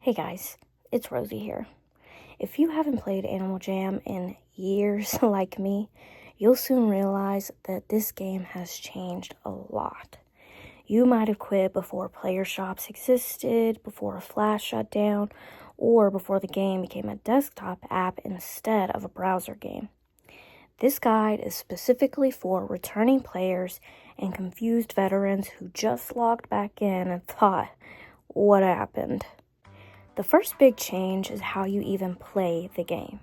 Hey guys, it's Rosie here. If you haven't played Animal Jam in years like me, you'll soon realize that this game has changed a lot. You might have quit before player shops existed, before a Flash shut down, or before the game became a desktop app instead of a browser game. This guide is specifically for returning players and confused veterans who just logged back in and thought, what happened? The first big change is how you even play the game.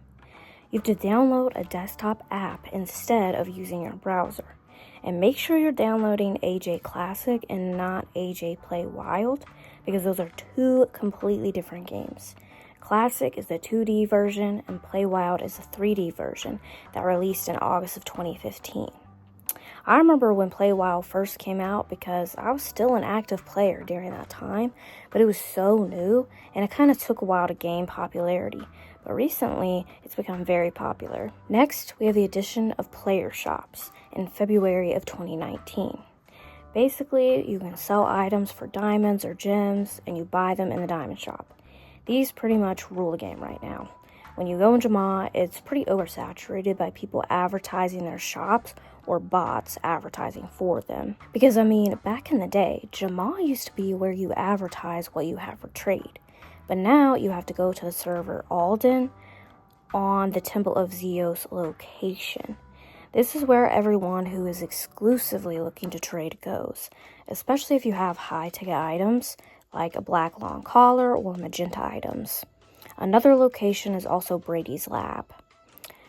You have to download a desktop app instead of using your browser. And make sure you're downloading AJ Classic and not AJ Play Wild, because those are two completely different games. Classic is the 2D version and Play Wild is the 3D version that released in August of 2015. I remember when Play Wild first came out because I was still an active player during that time, but it was so new and it kind of took a while to gain popularity. But recently, it's become very popular. Next, we have the addition of player shops in February of 2019. Basically, you can sell items for diamonds or gems and you buy them in the diamond shop. These pretty much rule the game right now. When you go in Jama, it's pretty oversaturated by people advertising their shops or bots advertising for them. Because, back in the day, Jama used to be where you advertise what you have for trade. But now you have to go to the server Alden on the Temple of Zeus location. This is where everyone who is exclusively looking to trade goes, especially if you have high-ticket items like a black long collar or magenta items. Another location is also Brady's Lab.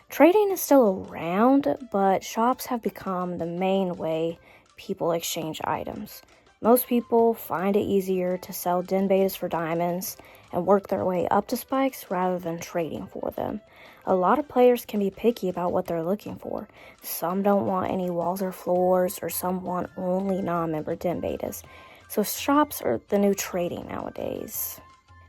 Trading is still around, but shops have become the main way people exchange items. Most people find it easier to sell den betas for diamonds and work their way up to spikes rather than trading for them. A lot of players can be picky about what they're looking for. Some don't want any walls or floors, or some want only non-member den betas. So shops are the new trading nowadays.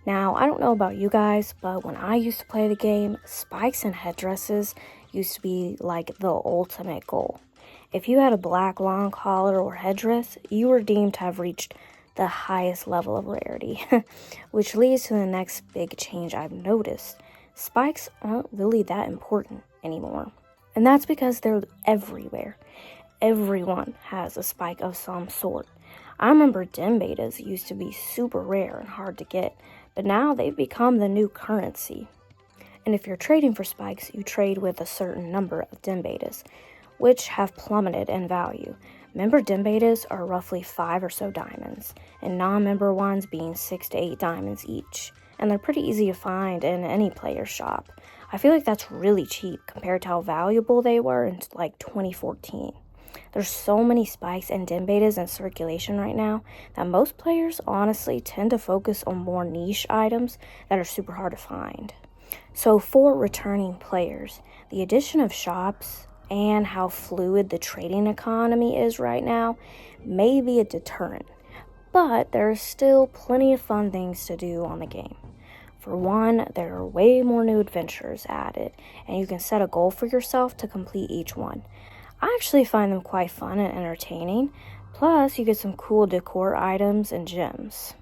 Now, I don't know about you guys, but when I used to play the game, spikes and headdresses used to be like the ultimate goal. If you had a black long collar or headdress, you were deemed to have reached the highest level of rarity, which leads to the next big change I've noticed. Spikes aren't really that important anymore, and that's because they're everywhere. Everyone has a spike of some sort. I remember den betas used to be super rare and hard to get, but now they've become the new currency. And if you're trading for spikes, you trade with a certain number of den betas, which have plummeted in value. Member den betas are roughly 5 or so diamonds, and non-member ones being 6 to 8 diamonds each. And they're pretty easy to find in any player shop. I feel like that's really cheap compared to how valuable they were in 2014. There's so many spikes and den betas in circulation right now that most players honestly tend to focus on more niche items that are super hard to find. So for returning players, the addition of shops and how fluid the trading economy is right now may be a deterrent, but there are still plenty of fun things to do on the game. For one, there are way more new adventures added, and you can set a goal for yourself to complete each one. I actually find them quite fun and entertaining, plus you get some cool decor items and gems.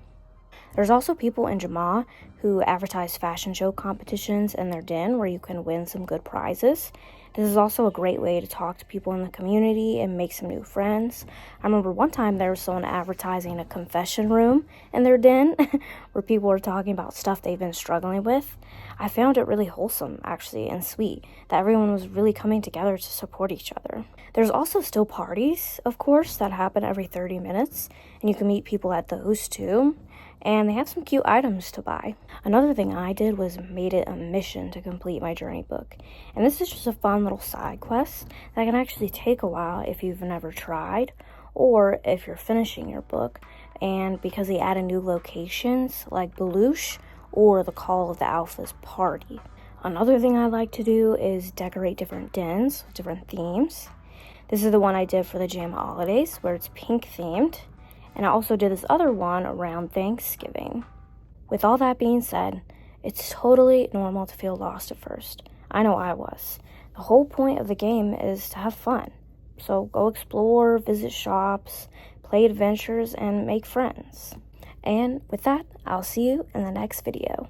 There's also people in Jama who advertise fashion show competitions in their den where you can win some good prizes. This is also a great way to talk to people in the community and make some new friends. I remember one time there was someone advertising a confession room in their den where people were talking about stuff they've been struggling with. I found it really wholesome, actually, and sweet that everyone was really coming together to support each other. There's also still parties, of course, that happen every 30 minutes, and you can meet people at those too. And they have some cute items to buy. Another thing I did was made it a mission to complete my journey book. And this is just a fun little side quest that can actually take a while if you've never tried, or if you're finishing your book. And because they added new locations like Belush or the Call of the Alphas party. Another thing I like to do is decorate different dens with different themes. This is the one I did for the Jam holidays, where it's pink themed. And I also did this other one around Thanksgiving. With all that being said, it's totally normal to feel lost at first. I know I was. The whole point of the game is to have fun. So go explore, visit shops, play adventures, and make friends. And with that, I'll see you in the next video.